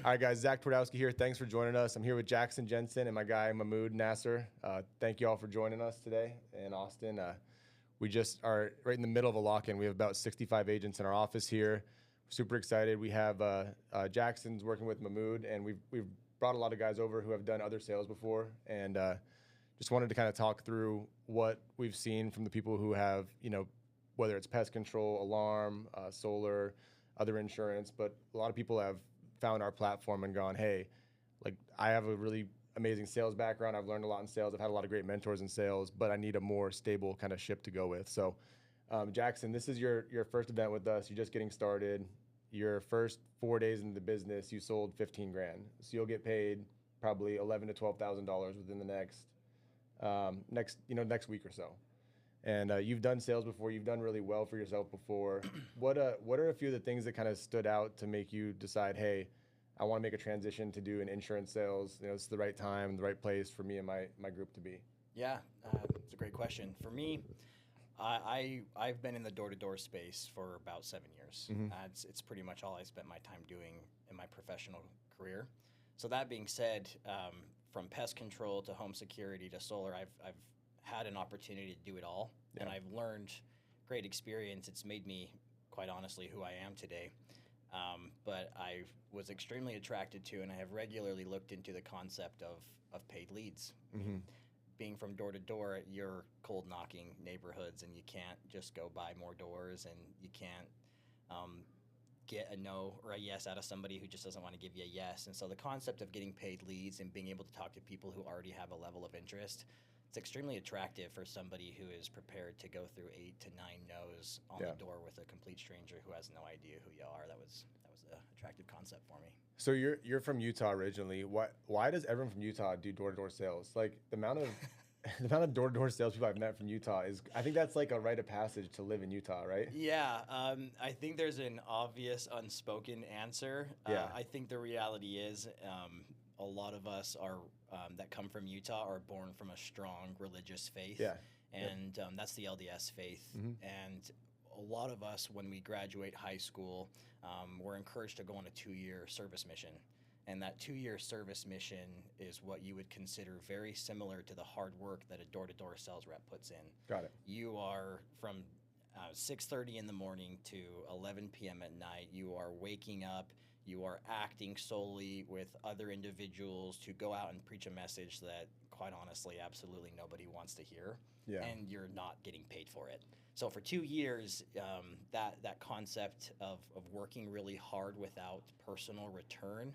All right, guys, Zach Twardowski here. Thanks for joining us. I'm here with Jaxson Jenson and my guy, Mahmoud and Zac. Thank you all for joining us today in Austin. We just are right in the middle of a lock-in. We have about 65 agents in our office here. We're super excited. We have Jackson's working with Mahmoud, and we've brought a lot of guys over who have done other sales before, and just wanted to kind of talk through what we've seen from the people who have, whether it's pest control, alarm, solar, other insurance, but a lot of people have found our platform and gone, hey, like I have a really amazing sales background. I've learned a lot in sales. I've had a lot of great mentors in sales, but I need a more stable kind of ship to go with. So, Jaxson, this is your first event with us. You're just getting started. Your first 4 days in the business, you sold 15 grand. So you'll get paid probably $11,000 to $12,000 within the next week or so. And you've done sales before. You've done really well for yourself before. What are a few of the things that kind of stood out to make you decide, hey, I want to make a transition to do an insurance sales. It's the right time, the right place for me and my group to be. Yeah, it's a great question. For me, I've been in the door-to-door space for about 7 years. Mm-hmm. It's pretty much all I spent my time doing in my professional career. So that being said, from pest control to home security to solar, I've had an opportunity to do it all, and I've learned great experience. It's made me, quite honestly, who I am today. But I was extremely attracted to, and I have regularly looked into the concept of paid leads. Mm-hmm. Being from door to door, you're cold knocking neighborhoods, and you can't just go buy more doors, and you can't get a no or a yes out of somebody who just doesn't want to give you a yes. And so the concept of getting paid leads and being able to talk to people who already have a level of interest, it's extremely attractive for somebody who is prepared to go through 8 to 9 no's on the door with a complete stranger who has no idea who you are. That was an attractive concept for me. So you're from Utah originally. Why does everyone from Utah do door-to-door sales? Like the amount of door-to-door sales people I've met from Utah I think that's like a rite of passage to live in Utah, right? Yeah, I think there's an obvious unspoken answer. I think the reality is a lot of us are that come from Utah are born from a strong religious faith. Yeah. And that's the LDS faith. Mm-hmm. And a lot of us, when we graduate high school, we're encouraged to go on a 2-year service mission. And that 2-year service mission is what you would consider very similar to the hard work that a door-to-door sales rep puts in. Got it. You are from 6:30 in the morning to 11 p.m. at night. You are waking up. You are acting solely with other individuals to go out and preach a message that, quite honestly, absolutely nobody wants to hear. Yeah. And you're not getting paid for it. So for 2 years, that concept of working really hard without personal return,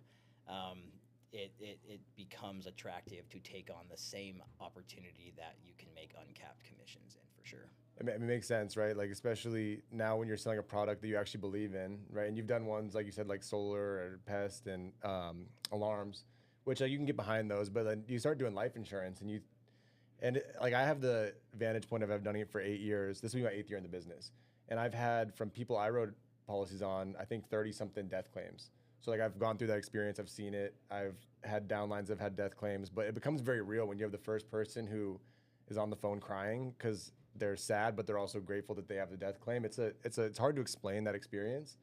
it becomes attractive to take on the same opportunity that you can make uncapped commissions in, for sure. It makes sense, right? Like, especially now when you're selling a product that you actually believe in, right? And you've done ones, like you said, like solar or pest and alarms, which you can get behind those. But then you start doing life insurance and I have the vantage point of I've done it for 8 years. This will be my 8th year in the business. And I've had from people I wrote policies on, I think 30-something death claims. So like I've gone through that experience. I've seen it. I've had downlines. I've had death claims. But it becomes very real when you have the first person who is on the phone crying because they're sad, but they're also grateful that they have the death claim. It's hard to explain that experience.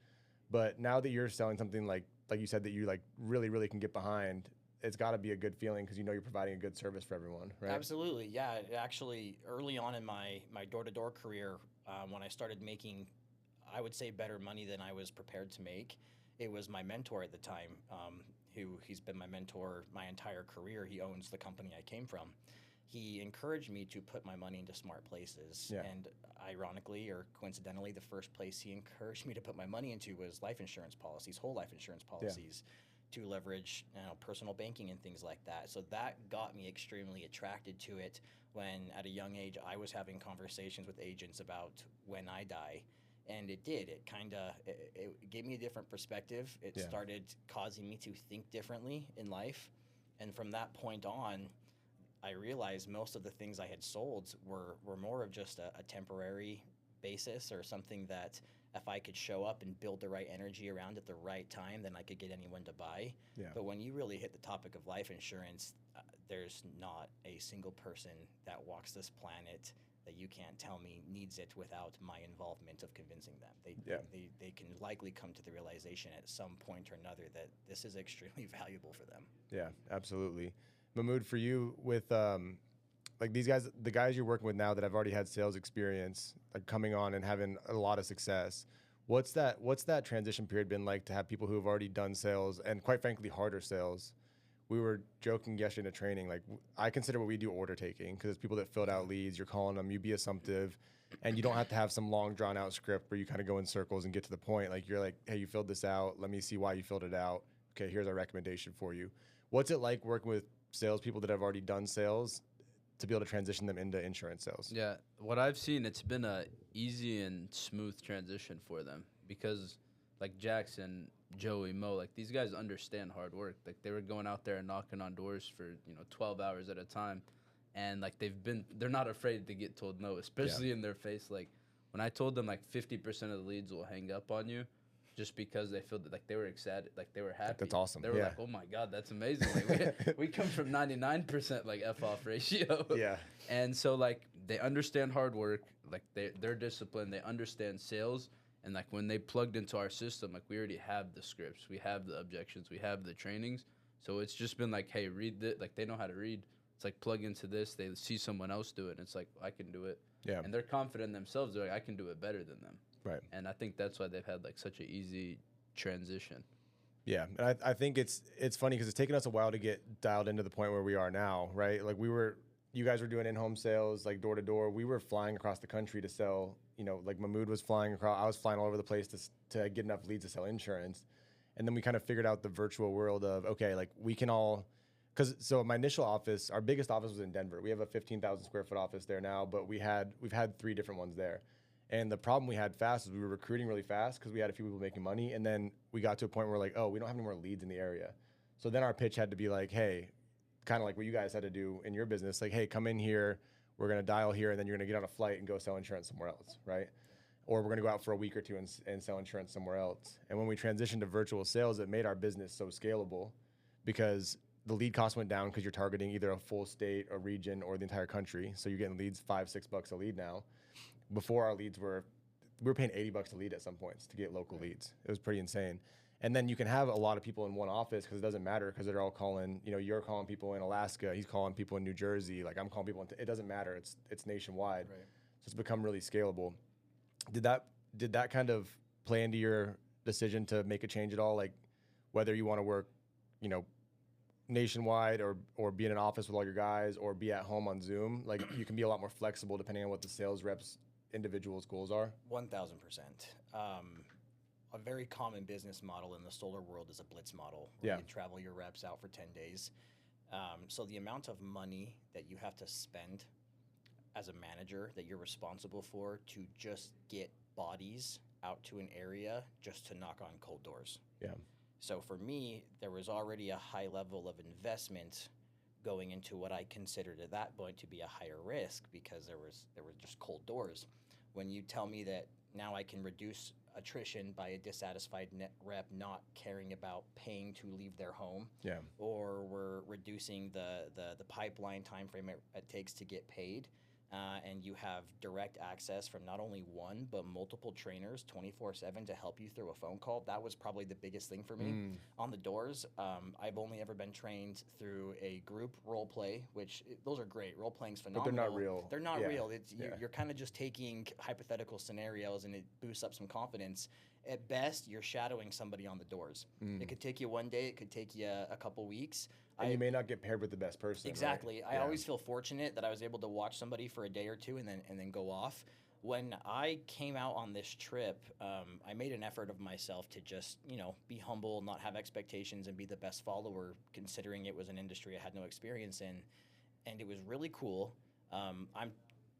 But now that you're selling something like you said that you like really, really can get behind, it's got to be a good feeling because you're providing a good service for everyone, right? Absolutely, yeah. Actually, early on in my door-to-door career, when I started making, I would say, better money than I was prepared to make, it was my mentor at the time, he's been my mentor my entire career. He owns the company I came from. He encouraged me to put my money into smart places. Yeah. And ironically or coincidentally, the first place he encouraged me to put my money into was life insurance policies, whole life insurance policies, to leverage personal banking and things like that. So that got me extremely attracted to it when at a young age I was having conversations with agents about when I die. And it did. It gave me a different perspective. It started causing me to think differently in life. And from that point on, I realized most of the things I had sold were more of just a temporary basis or something that if I could show up and build the right energy around at the right time, then I could get anyone to buy. Yeah. But when you really hit the topic of life insurance, there's not a single person that walks this planet that you can't tell me needs it without my involvement of convincing them. They can likely come to the realization at some point or another that this is extremely valuable for them. Yeah, absolutely. Mahmoud, for you with like these guys, the guys you're working with now that have already had sales experience, like coming on and having a lot of success, what's that transition period been like to have people who have already done sales and quite frankly harder sales? We were joking yesterday in a training, like I consider what we do order taking because it's people that filled out leads, you're calling them, you be assumptive, and you don't have to have some long drawn out script where you kind of go in circles and get to the point. Like you're like, hey, you filled this out. Let me see why you filled it out. Okay, here's our recommendation for you. What's it like working with salespeople that have already done sales to be able to transition them into insurance sales? Yeah, what I've seen, it's been a easy and smooth transition for them because like Jaxson, Joey, Mo, like these guys understand hard work. Like they were going out there and knocking on doors for 12 hours at a time, and like they're not afraid to get told no, especially in their face. Like when I told them like 50% of the leads will hang up on you, just because they feel that like they were excited, like they were happy. That's awesome. They were like, oh my God, that's amazing. Like we come from 99% like F-off ratio. Yeah. And so like they understand hard work, like they're disciplined, they understand sales. And like when they plugged into our system, like we already have the scripts, we have the objections, we have the trainings. So it's just been like, hey, read this. Like they know how to read. It's like plug into this. They see someone else do it. And it's like, I can do it. Yeah. And they're confident in themselves. They're like, I can do it better than them. Right. And I think that's why they've had like such an easy transition. Yeah. And I think it's funny because it's taken us a while to get dialed into the point where we are now, right? Like you guys were doing in-home sales, like door to door. We were flying across the country to sell, like Mahmoud was flying across. I was flying all over the place to get enough leads to sell insurance. And then we kind of figured out the virtual world of, okay, like we can all, so my initial office, our biggest office was in Denver. We have a 15,000 square foot office there now, but we've had 3 different ones there. And the problem we had fast was we were recruiting really fast because we had a few people making money. And then we got to a point where we're like, oh, we don't have any more leads in the area. So then our pitch had to be like, hey, kind of like what you guys had to do in your business, like, hey, come in here, we're going to dial here, and then you're going to get on a flight and go sell insurance somewhere else, right? Or we're going to go out for a week or two and sell insurance somewhere else. And when we transitioned to virtual sales, it made our business so scalable because the lead cost went down because you're targeting either a full state, a region, or the entire country. So you're getting leads $5-6 a lead now. Before we were paying $80 a lead at some points to get local leads. It was pretty insane. And then you can have a lot of people in one office because it doesn't matter because they're all calling, you're calling people in Alaska, he's calling people in New Jersey, like I'm calling people it doesn't matter. It's nationwide. Right. So it's become really scalable. Did that kind of play into your decision to make a change at all? Like whether you want to work, nationwide or be in an office with all your guys or be at home on Zoom, like you can be a lot more flexible depending on what the sales reps individuals' goals are? 1,000%. A very common business model in the solar world is a blitz model where you travel your reps out for 10 days. So the amount of money that you have to spend as a manager that you're responsible for to just get bodies out to an area just to knock on cold doors. Yeah. So for me, there was already a high level of investment going into what I considered at that point to be a higher risk because there were just cold doors. When you tell me that now I can reduce attrition by a dissatisfied net rep not caring about paying to leave their home, or we're reducing the pipeline time frame it takes to get paid, and you have direct access from not only one but multiple trainers 24/7 to help you through a phone call. That was probably the biggest thing for me. On the doors, I've only ever been trained through a group role play, which those are great. Role playing's phenomenal. But they're not real. They're not real. You're kind of just taking hypothetical scenarios and it boosts up some confidence. At best, you're shadowing somebody on the doors. It could take you one day. It could take you a couple weeks. And you may not get paired with the best person. Exactly. Right? I always feel fortunate that I was able to watch somebody for a day or two and then go off. When I came out on this trip, I made an effort of myself to just, be humble, not have expectations, and be the best follower, considering it was an industry I had no experience in. And it was really cool. I'm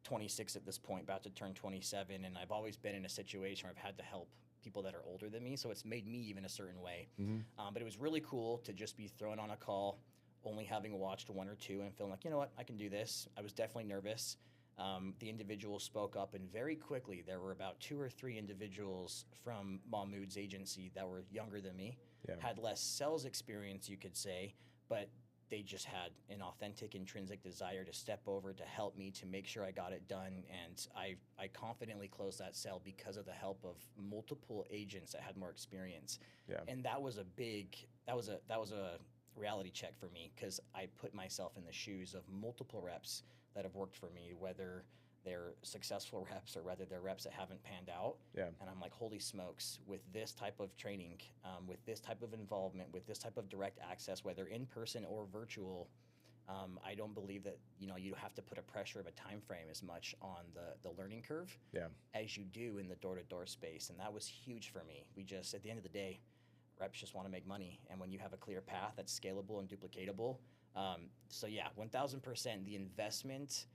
26 at this point, about to turn 27, and I've always been in a situation where I've had to help people that are older than me, so it's made me even a certain way. But it was really cool to just be thrown on a call, only having watched one or two and feeling like, you know what, I can do this. I was definitely nervous. The individual spoke up, and very quickly there were about 2 or 3 individuals from Mahmoud's agency that were younger than me, had less sales experience, you could say, but they just had an authentic, intrinsic desire to step over, to help me, to make sure I got it done. And I confidently closed that sale because of the help of multiple agents that had more experience. Yeah. And that was a reality check for me, because I put myself in the shoes of multiple reps that have worked for me, whether they're successful reps or whether they're reps that haven't panned out. Yeah. And I'm like, holy smokes, with this type of training, with this type of involvement, with this type of direct access, whether in person or virtual, I don't believe that, you have to put a pressure of a time frame as much on the learning curve as you do in the door-to-door space. And that was huge for me. We just, at the end of the day, reps just want to make money. And when you have a clear path that's scalable and duplicatable, so yeah, 1000%, the investment.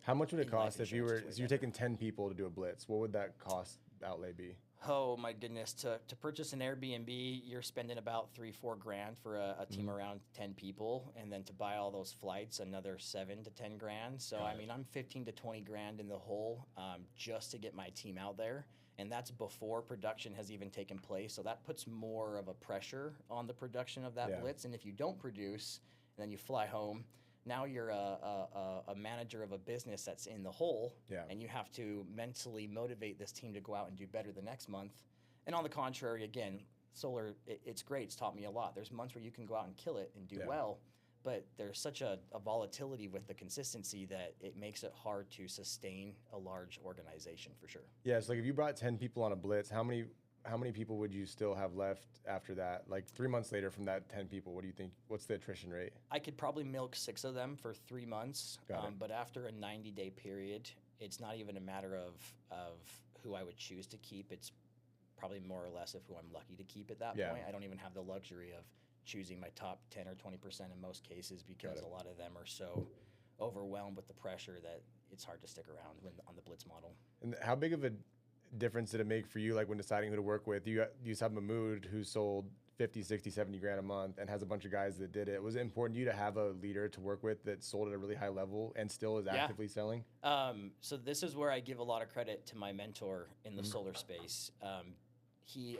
How much would it in life cost if you insurance were, is so you're way better. taking 10 people to do a blitz? What would that cost outlay be? Oh my goodness! To purchase an Airbnb, you're spending about $3-4 grand for a team around 10 people, and then to buy all those flights, another $7 to 10 grand. So I mean, I'm 15 to 20 grand in the hole, just to get my team out there, and that's before production has even taken place. So that puts more of a pressure on the production of that blitz. And if you don't produce, and then you fly home, now you're a manager of a business that's in the hole, and you have to mentally motivate this team to go out and do better the next month. And on the contrary, again, solar, it's great. It's taught me a lot. There's months where you can go out and kill it and do well, but there's such a volatility with the consistency that it makes it hard to sustain a large organization for sure. Yeah, so like if you brought 10 people on a blitz, how many people would you still have left after that? Like 3 months later from that 10 people, what do you think? What's the attrition rate? I could probably milk 6 of them for 3 months, but after a 90-day period, it's not even a matter of who I would choose to keep. It's probably more or less of who I'm lucky to keep at that point. I don't even have the luxury of choosing my top 10 or 20% in most cases, because a lot of them are so overwhelmed with the pressure that it's hard to stick around on the blitz model. And how big of a difference did it make for you, like when deciding who to work with? You have Mahmoud, who sold 50, 60, 70 grand a month and has a bunch of guys that did it. Was it important to you to have a leader to work with that sold at a really high level and still is actively selling? So this is where I give a lot of credit to my mentor in the solar space. He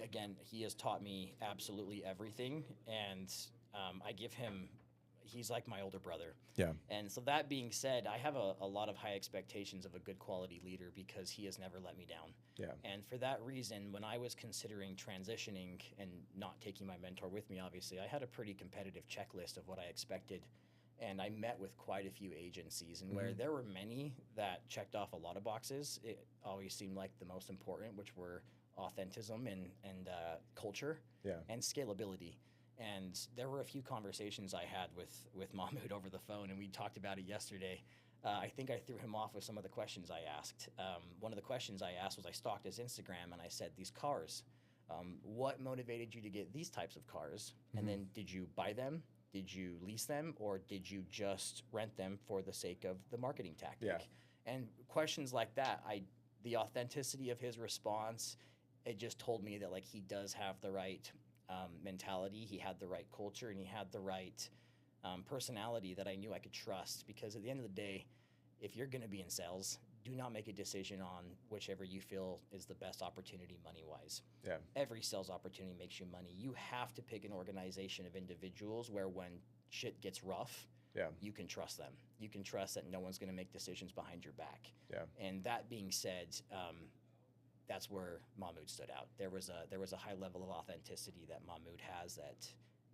has taught me absolutely everything, and I give him, he's like my older brother. Yeah. And so that being said, I have a lot of high expectations of a good quality leader, because he has never let me down. Yeah. And for that reason, when I was considering transitioning and not taking my mentor with me, obviously, I had a pretty competitive checklist of what I expected. And I met with quite a few agencies, and where there were many that checked off a lot of boxes, it always seemed like the most important, which were authentism and culture and scalability. And there were a few conversations I had with Mahmoud over the phone, and we talked about it yesterday. I think I threw him off with some of the questions I asked. One of the questions I asked was, I stalked his Instagram, and I said, these cars, what motivated you to get these types of cars? And then did you buy them? Did you lease them? Or did you just rent them for the sake of the marketing tactic? Yeah. And questions like that, the authenticity of his response, it just told me that, like, he does have the right mentality, he had the right culture, and he had the right personality that I knew I could trust. Because at the end of the day, if you're going to be in sales, do not make a decision on whichever you feel is the best opportunity money-wise. Yeah. Every sales opportunity makes you money. You have to pick an organization of individuals where when shit gets rough, you can trust them. You can trust that no one's going to make decisions behind your back. Yeah. And that being said, that's where Mahmoud stood out. There was a high level of authenticity that Mahmoud has, that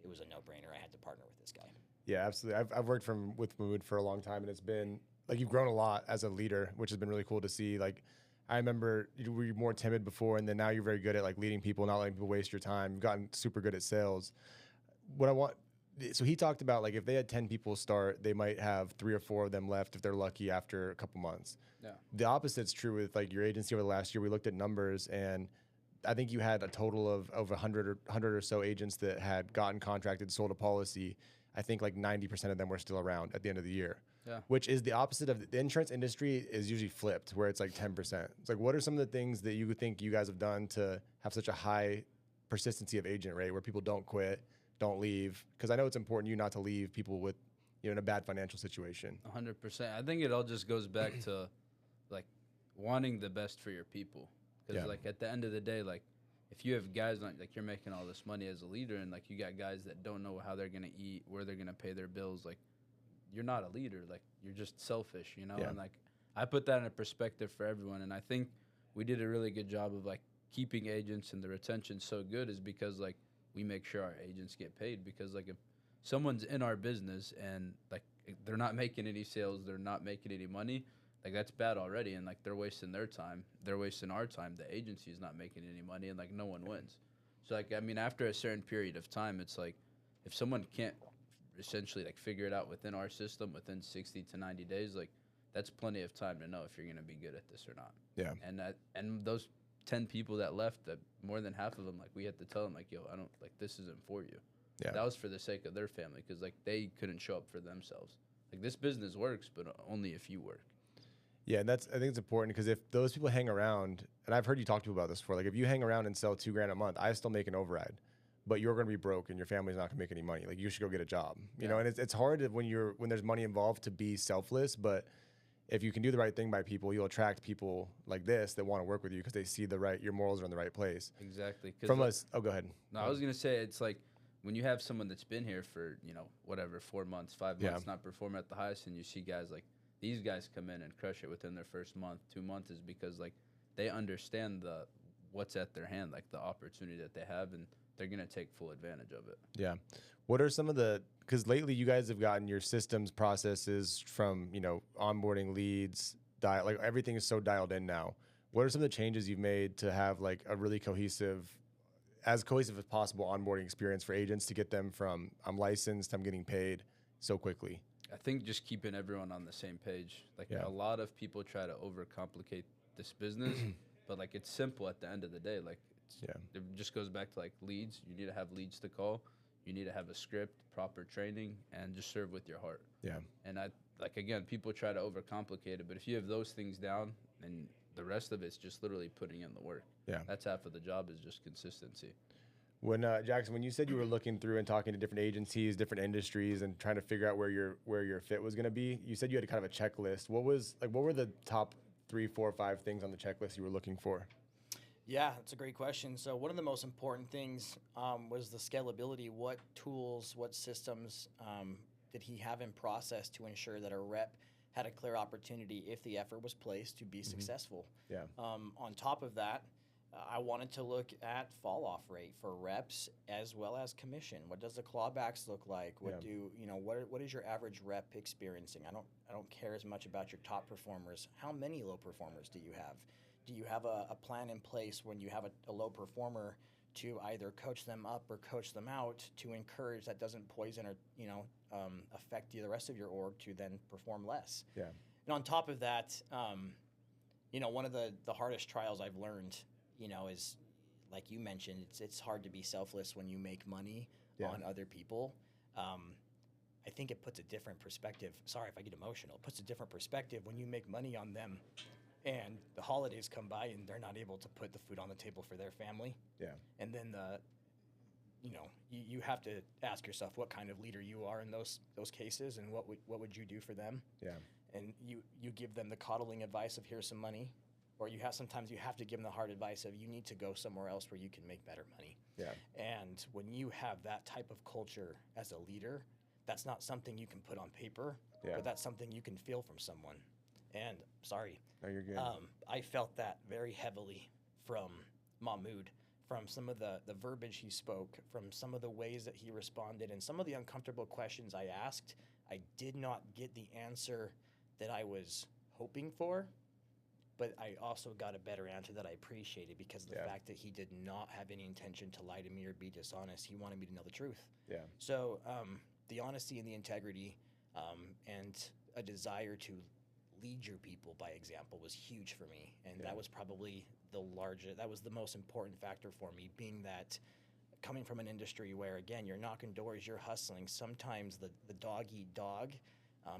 it was a no-brainer. I had to partner with this guy. Yeah, absolutely. I've worked with Mahmoud for a long time, and it's been like, you've grown a lot as a leader, which has been really cool to see. Like, I remember you were more timid before, and then now you're very good at like leading people, not letting people waste your time. You've gotten super good at sales. So he talked about, like, if they had 10 people start, they might have 3 or 4 of them left if they're lucky after a couple months. Yeah. The opposite's true with like your agency over the last year. We looked at numbers, and I think you had a total of over 100 or so agents that had gotten contracted, sold a policy. I think like 90% of them were still around at the end of the year. Yeah. Which is the opposite of the insurance industry is usually flipped, where it's like 10%. It's like, what are some of the things that you think you guys have done to have such a high persistency of agent rate, where people don't quit, don't leave? Because I know it's important you not to leave people with, in a bad financial situation. 100%. I think it all just goes back to like wanting the best for your people. Because like at the end of the day, like if you have guys like you're making all this money as a leader, and like you got guys that don't know how they're gonna eat, where they're gonna pay their bills, like you're not a leader. Like you're just selfish, you know. Yeah. And like I put that in a perspective for everyone, and I think we did a really good job of like keeping agents, and the retention so good is because like we make sure our agents get paid, because like if someone's in our business and like they're not making any sales, they're not making any money, like that's bad already, and like they're wasting their time, they're wasting our time, the agency is not making any money, and like no one wins. So like I mean, after a certain period of time, it's like if someone can't essentially like figure it out within our system within 60 to 90 days, like that's plenty of time to know if you're going to be good at this or not. Yeah. And those 10 people that left, that more than half of them, like we had to tell them like, yo, I don't like, this isn't for you. Yeah. That was for the sake of their family, because like they couldn't show up for themselves. Like this business works, but only if you work. Yeah, and I think it's important, because if those people hang around, and I've heard you talk to people about this before, like if you hang around and sell $2,000 a month, I still make an override, but you're going to be broke and your family's not going to make any money. Like you should go get a job, you know. And it's hard when there's money involved to be selfless, but if you can do the right thing by people, you'll attract people like this that want to work with you because they see your morals are in the right place. Exactly. From us, go ahead. No, I was gonna say it's like when you have someone that's been here for 4 months, 5 months, not performing at the highest, and you see guys like these guys come in and crush it within their first month, 2 months, is because like they understand what's at their hand, like the opportunity that they have, and they're gonna take full advantage of it. Yeah. What are some of because lately you guys have gotten your systems processes from, onboarding leads, like everything is so dialed in now. What are some of the changes you've made to have like a really as cohesive as possible onboarding experience for agents to get them from I'm licensed, I'm getting paid so quickly? I think just keeping everyone on the same page. Like a lot of people try to overcomplicate this business, but like it's simple at the end of the day. Like it just goes back to like leads. You need to have leads to call. You need to have a script, proper training, and just serve with your heart. Yeah. And again, people try to overcomplicate it, but if you have those things down, and the rest of it's just literally putting in the work. Yeah. That's half of the job, is just consistency. When Jaxson, when you said you were looking through and talking to different agencies, different industries, and trying to figure out where your fit was going to be, you said you had kind of a checklist. What were the top 3, 4, 5 things on the checklist you were looking for? Yeah, that's a great question. So one of the most important things was the scalability. What tools, what systems did he have in process to ensure that a rep had a clear opportunity, if the effort was placed, to be successful? Yeah. On top of that, I wanted to look at fall-off rate for reps as well as commission. What does the clawbacks look like? What is your average rep experiencing? I don't care as much about your top performers. How many low performers do you have? Do you have a plan in place when you have a low performer to either coach them up or coach them out to encourage that doesn't poison or affect the rest of your org to then perform less? Yeah. And on top of that, one of the hardest trials I've learned, is like you mentioned, it's hard to be selfless when you make money on other people. I think it puts a different perspective. Sorry if I get emotional. It puts a different perspective when you make money on them, and the holidays come by and they're not able to put the food on the table for their family. Yeah. And then you have to ask yourself what kind of leader you are in those cases, and what would you do for them? Yeah. And you give them the coddling advice of here's some money, or sometimes you have to give them the hard advice of you need to go somewhere else where you can make better money. Yeah. And when you have that type of culture as a leader, that's not something you can put on paper, but that's something you can feel from someone. And sorry, no, you're good. I felt that very heavily from Mahmoud, from some of the verbiage he spoke, from some of the ways that he responded, and some of the uncomfortable questions I asked. I did not get the answer that I was hoping for, but I also got a better answer that I appreciated, because of the fact that he did not have any intention to lie to me or be dishonest. He wanted me to know the truth. Yeah. So the honesty and the integrity and a desire to lead your people by example was huge for me, and that was probably that was the most important factor for me, being that coming from an industry where, again, you're knocking doors, you're hustling, sometimes the dog-eat-dog,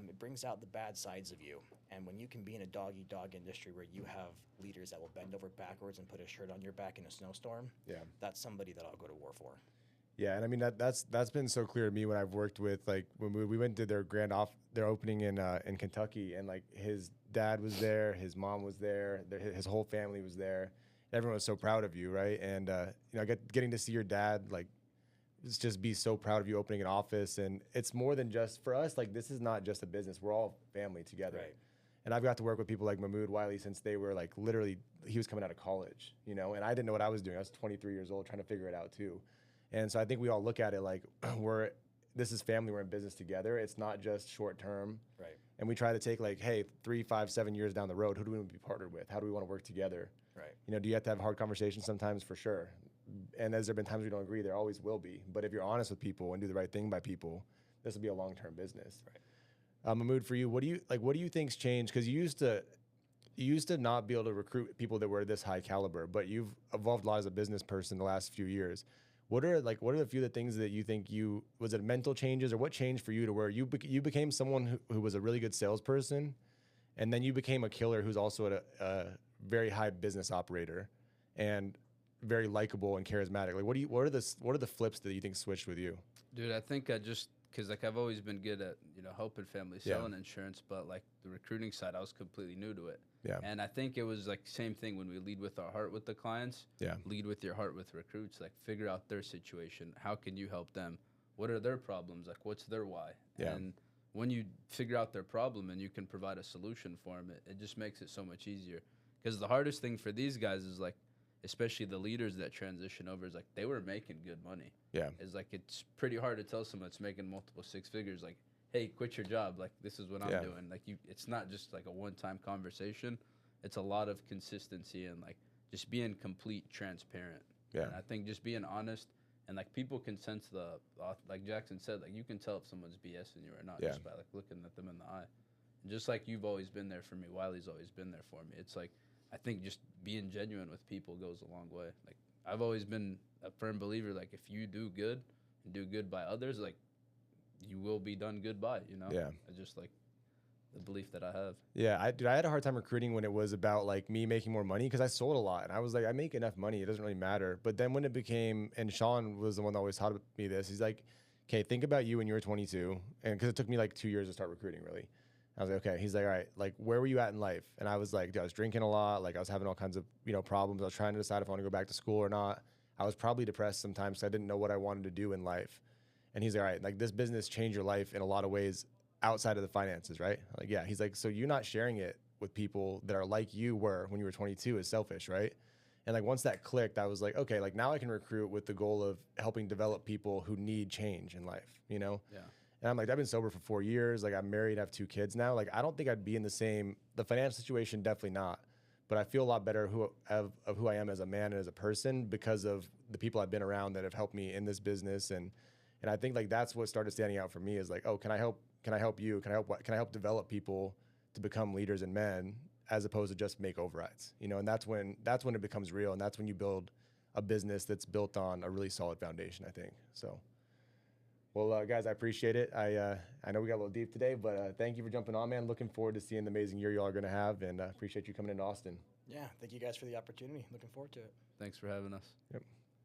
it brings out the bad sides of you. And when you can be in a dog-eat-dog industry where you have leaders that will bend over backwards and put a shirt on your back in a snowstorm, that's somebody that I'll go to war for. Yeah, and I mean that's been so clear to me when I've worked with, like, when we went to their opening in Kentucky, and like his dad was there, his mom was there, his whole family was there. everyone was so proud of you, right? And you know, getting to see your dad like just be so proud of you opening an office, and it's more than just for us. Like this is not just a business; we're all family together. Right. And I've got to work with people like Mahmoud, Wiley since they were like literally he was coming out of college, you know, and I didn't know what I was doing. I was 23 years old trying to figure it out too. And so I think we all look at it like this is family. We're in business together. It's not just short term. Right. And we try to take like, hey, 3, 5, 7 years down the road, who do we want to be partnered with? How do we want to work together? Right. You know, do you have to have hard conversations sometimes? For sure. And has there been times we don't agree? There always will be. But if you're honest with people and do the right thing by people, this will be a long-term business. Right. Mahmoud, for you, what do you think's changed? Because you used to not be able to recruit people that were this high caliber, but you've evolved a lot as a business person the last few years. What are the few of the things that you think was it mental changes, or what changed for you to where you became someone who was a really good salesperson, and then you became a killer who's also a very high business operator and very likable and charismatic? Like what are the flips that you think switched with you? Dude, I think because like I've always been good at helping families selling insurance, but like the recruiting side, I was completely new to it. Yeah. And I think it was like same thing when we lead with our heart with the clients. Yeah. Lead with your heart with recruits. Like figure out their situation. How can you help them? What are their problems? Like what's their why? Yeah. And when you figure out their problem and you can provide a solution for them, it just makes it so much easier. Because the hardest thing for these guys is like, especially the leaders that transition over, is like they were making good money. Yeah. It's like it's pretty hard to tell someone that's making multiple six figures, like, hey, quit your job. Like this is what I'm doing. Like it's not just like a one-time conversation. It's a lot of consistency and like just being complete transparent. Yeah. And I think just being honest and like people can sense like Jaxson said, like you can tell if someone's BSing you or not just by like looking at them in the eye. And just like you've always been there for me, Wiley's always been there for me. It's like I think just being genuine with people goes a long way. Like I've always been a firm believer, like if you do good and do good by others, like you will be done good by, you know? Yeah. It's just like the belief that I have. Yeah, I had a hard time recruiting when it was about like me making more money, because I sold a lot and I was like, I make enough money, it doesn't really matter. But then when it became, and Sean was the one that always taught me this, he's like, okay, think about you when you were 22, and because it took me like 2 years to start recruiting, really. I was like, okay. He's like, all right, like where were you at in life? And I was like, dude, I was drinking a lot, like I was having all kinds of problems. I was trying to decide if I want to go back to school or not. I was probably depressed sometimes because I didn't know what I wanted to do in life. And he's like, all right, like this business changed your life in a lot of ways outside of the finances, right? Like, yeah. He's like, so you're not sharing it with people that are like you were when you were 22 is selfish, right? And like once that clicked, I was like, okay, like now I can recruit with the goal of helping develop people who need change in life, you know? Yeah. And I'm like, I've been sober for 4 years. Like I'm married, I have 2 kids now. Like I don't think I'd be in the financial situation, definitely not. But I feel a lot better of who I am as a man and as a person because of the people I've been around that have helped me in this business. And I think like that's what started standing out for me is like, oh, can I help you? Can I help develop people to become leaders and men as opposed to just make overrides, you know? And that's when it becomes real. And that's when you build a business that's built on a really solid foundation, I think. So, well, guys, I appreciate it. I know we got a little deep today, but thank you for jumping on, man. Looking forward to seeing the amazing year y'all are going to have, and appreciate you coming into Austin. Yeah, thank you guys for the opportunity. Looking forward to it. Thanks for having us. Yep.